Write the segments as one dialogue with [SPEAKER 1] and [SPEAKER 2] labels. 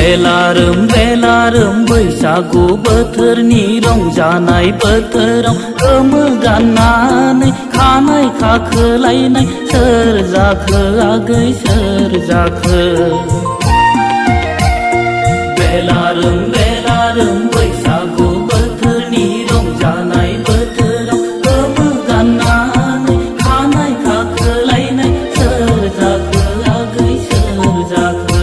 [SPEAKER 1] बेलारोम बैसागु बोथोरनि रंजानाय बोथोराव गोमो गाननानै खानाय खाखोलायनाय सोर जाखो आगै सोर जाखो बेलारोम बैसागु बोथोरनि रंजानाय बोथोराव गोमो गाननानै खानाय खाखोलायनाय सोर जाखो आगै सोर जाखो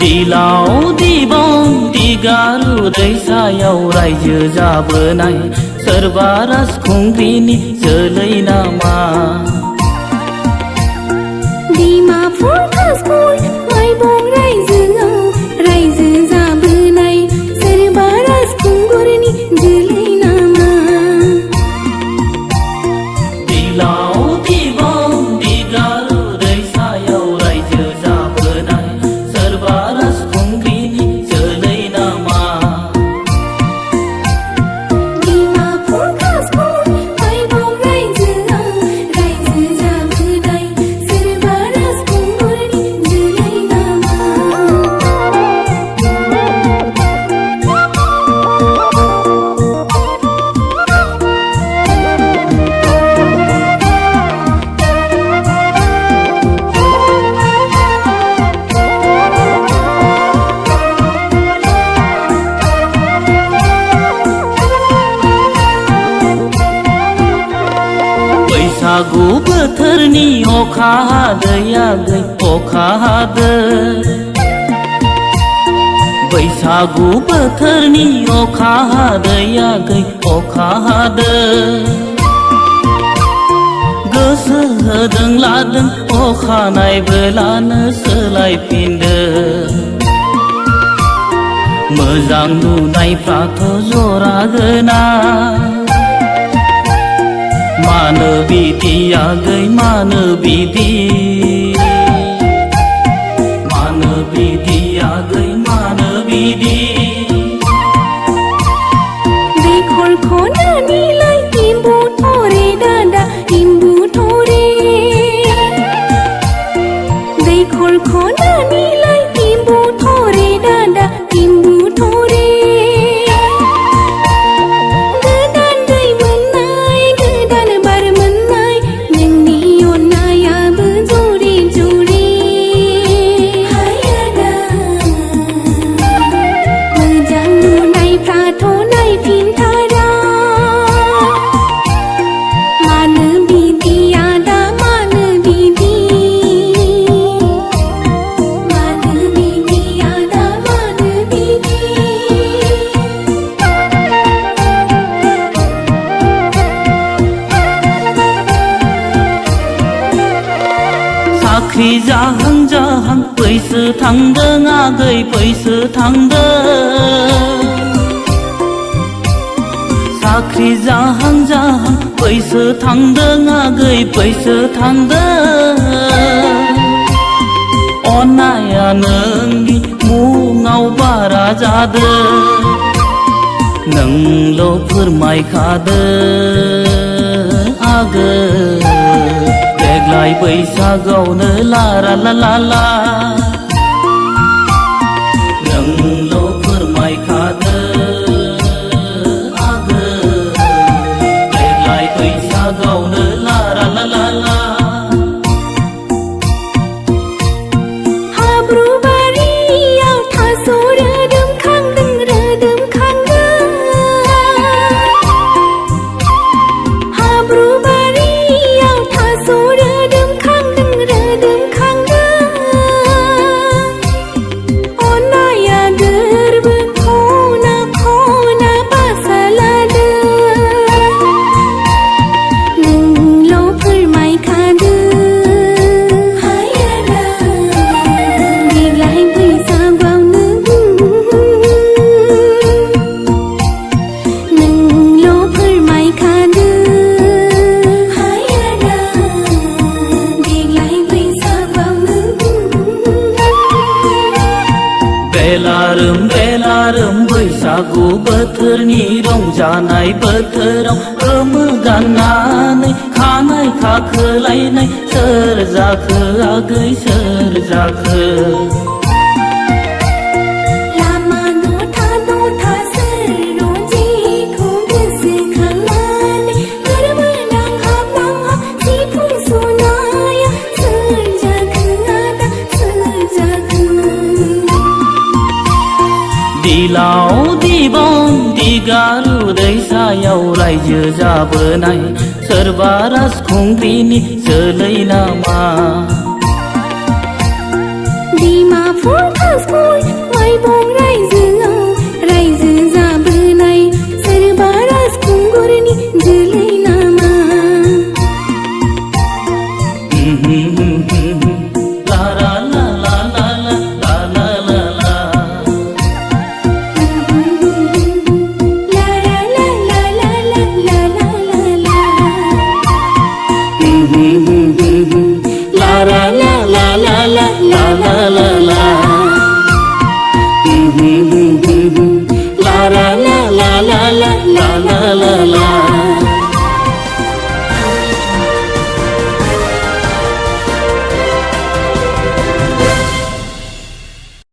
[SPEAKER 1] दिलाव दिबां दिगारु दैसायाव रायजो जाबोनाय सोरबा राजखुंग्रिनि जोलै नामा
[SPEAKER 2] डिमापुर तेजपुर माइबं रायजो जाबोनाय सोरबा राजखुंगुरनि जोलै नामा
[SPEAKER 1] दिलाव दिबां दिगारु दैसायाव रायजो जाबोनाय सोरबा राजखुंग्रिनि जोलै नामा
[SPEAKER 2] डिमापुर तेजपुर माइबं रायजो जाबोनाय सोरबा राजखुंगुरनि जोलै नामा
[SPEAKER 1] बैसागु बोथोरनि अखा हादै आगै अखा हादै बैसागु बोथोरनि अखा हादै आगै अखा हादै गोसो होदों लादों अखानाय बेलानो सोलायफिनदों मोजां नुनायफ्राथ' जरा गोना मानो बिदि आगै मानो बिदि आगै मानो बिदि
[SPEAKER 2] दैखर खनानिलाय इम्बु थरे दादा इम्बु थरे दैखर खनानिलाय इम्बु थरे दादा इम्बु थरे
[SPEAKER 1] साख्रि जाहां बैसो थांदों आगै बैसो थांदों साख्रि जाहां बैसो थांदों आगै बैसो थांदों अननाया नोंनि मुङाव बारा जादों नोंल' फोरमायखादो आगै देग्लाय बैसागआवनो लारा ला ला ला नोंल' फोरमायखादो आगै देग्लाय बैसागआवनो लारा ला ला ला
[SPEAKER 2] हाब्रु बारियाव थास' रोदोम खांदों हाब्रु बारियाव थास' रोदोम खांदों
[SPEAKER 1] बेलारोम बैसागु बोथोरनि रंजानाय बोथोराव गोमो गाननानै खानाय खाखोलायनाय सोर जाखो आगै सोर जाखो
[SPEAKER 2] लामा नथा नथा सोर रंजिखौ गोसोखांनानै गोरबोनां हाबनांहाब सिफुं सुनाया सोर जाखो आदा सोर जाखो
[SPEAKER 1] दिलाव दिबन दिगारु दैसायाव रायजो जाबोनाय सोरबा राजखुंग्रिनि जोलै नामा
[SPEAKER 2] डिमापुर कासपुर माइबं रायजोआव रायजो जाबोनाय सोरबा राजखुंगुरनि जोलै